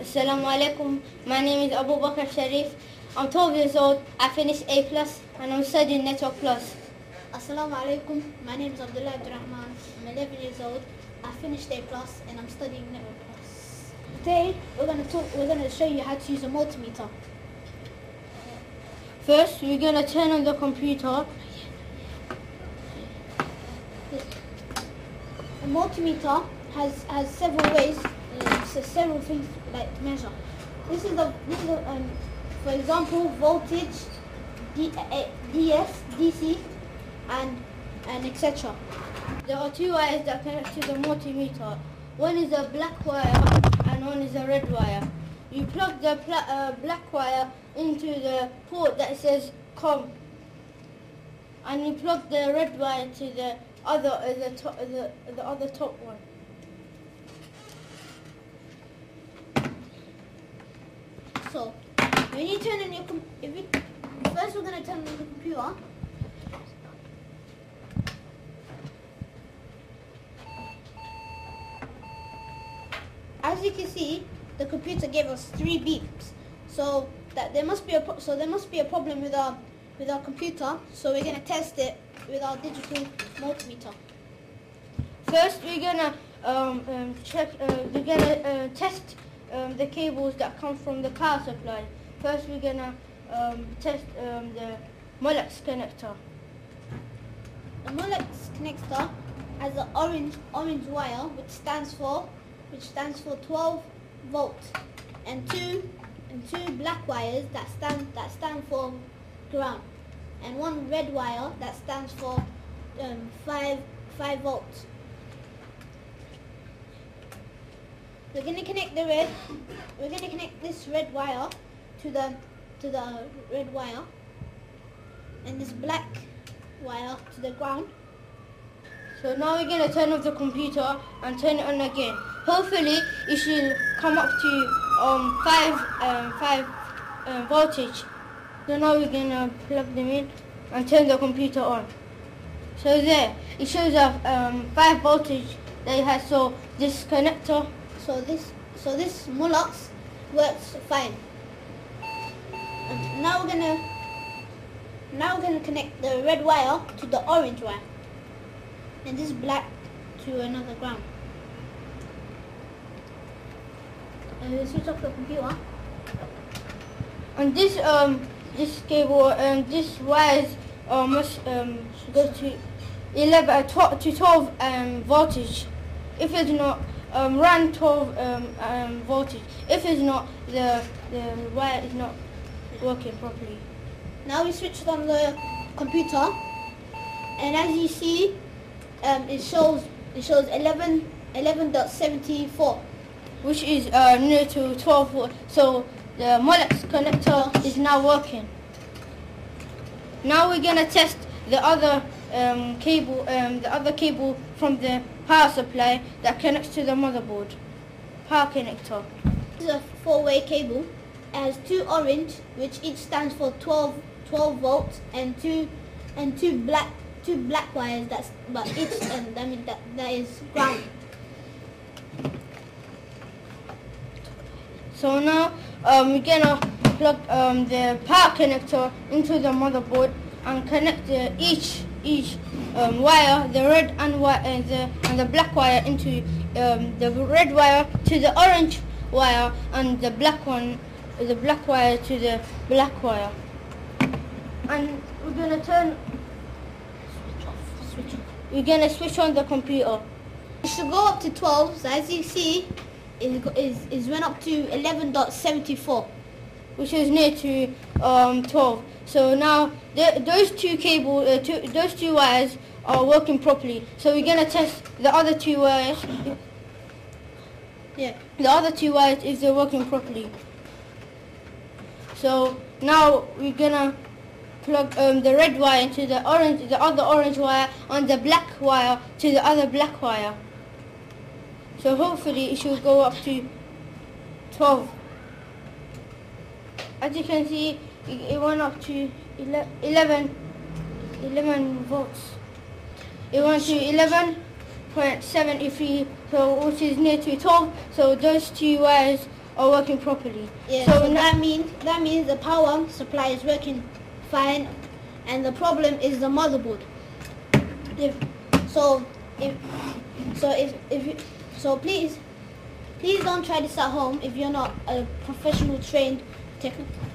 Assalamu alaikum. My name is Abubakar Sharif. I'm 12 years old. I finished A plus and I'm studying Network Plus. Assalamu alaikum. My name is Abdalla. I'm 11 years old. I finished A plus and I'm studying Network Plus. Today we're gonna show you how to use a multimeter. First, we're gonna turn on the computer. A multimeter has several ways, several things like to measure. This is for example, voltage, DS, DC, and etc. There are two wires that connect to the multimeter. One is a black wire and one is a red wire. You plug the black wire into the port that says COM, and you plug the red wire to the other top one. So when you turn on your first we're going to turn on the computer. As you can see, the computer gave us 3 beeps. So there must be a problem with our computer. So we're going to test it with our digital multimeter. First, we're gonna test the cables that come from the power supply. First, we're gonna test the Molex connector. The Molex connector has an orange wire which stands for 12 volts, and two black wires that stand for ground, and one red wire that stands for 5 volts. We're going to connect this red wire to the red wire, and this black wire to the ground. So now we're going to turn off the computer and turn it on again. Hopefully it should come up to 5 voltage. So now we're going to plug them in and turn the computer on. So there, it shows a 5 voltage that it has. So this connector, so this Molex works fine. And now we're gonna connect the red wire to the orange wire, and this black to another ground. And we'll switch off the computer. And this cable and this wires must go to 12 voltage. If it's not, run 12 voltage. If it's not, the wire is not working properly. Now we switched on the computer, and as you see, it shows 11.74, which is near to 12 volts. So the Molex connector is now working. Now we're gonna test the other cable from the power supply that connects to the motherboard. Power connector. This is a 4-way cable. It has 2 orange, which each stands for 12 volts, and two black wires. That is ground. So now we're gonna plug the power connector into the motherboard and connect each wire, the red and the black wire, into the red wire to the orange wire, and the black wire to the black wire. And we're gonna switch on the computer. It should go up to 12. So as you see, it went up to 11.74, which is near to 12. So now those two wires are working properly. So we're gonna test the other 2 wires. Yeah. The other 2 wires, if they're working properly. So now we're gonna plug the red wire into the other orange wire, and the black wire to the other black wire. So hopefully it should go up to 12. As you can see, it went up to 11 volts. It went to 11.73, so which is near to 12. So those 2 wires are working properly. Yeah, so that means the power supply is working fine, and the problem is the motherboard. Please don't try this at home if you're not a professional trained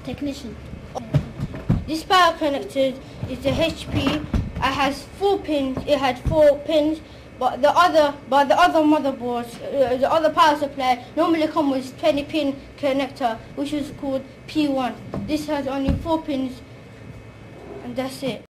technician. This power connector is the HP. It has 4 pins. It had 4 pins, but the other motherboards, the other power supply normally come with 20-pin connector, which is called P1. This has only 4 pins, and that's it.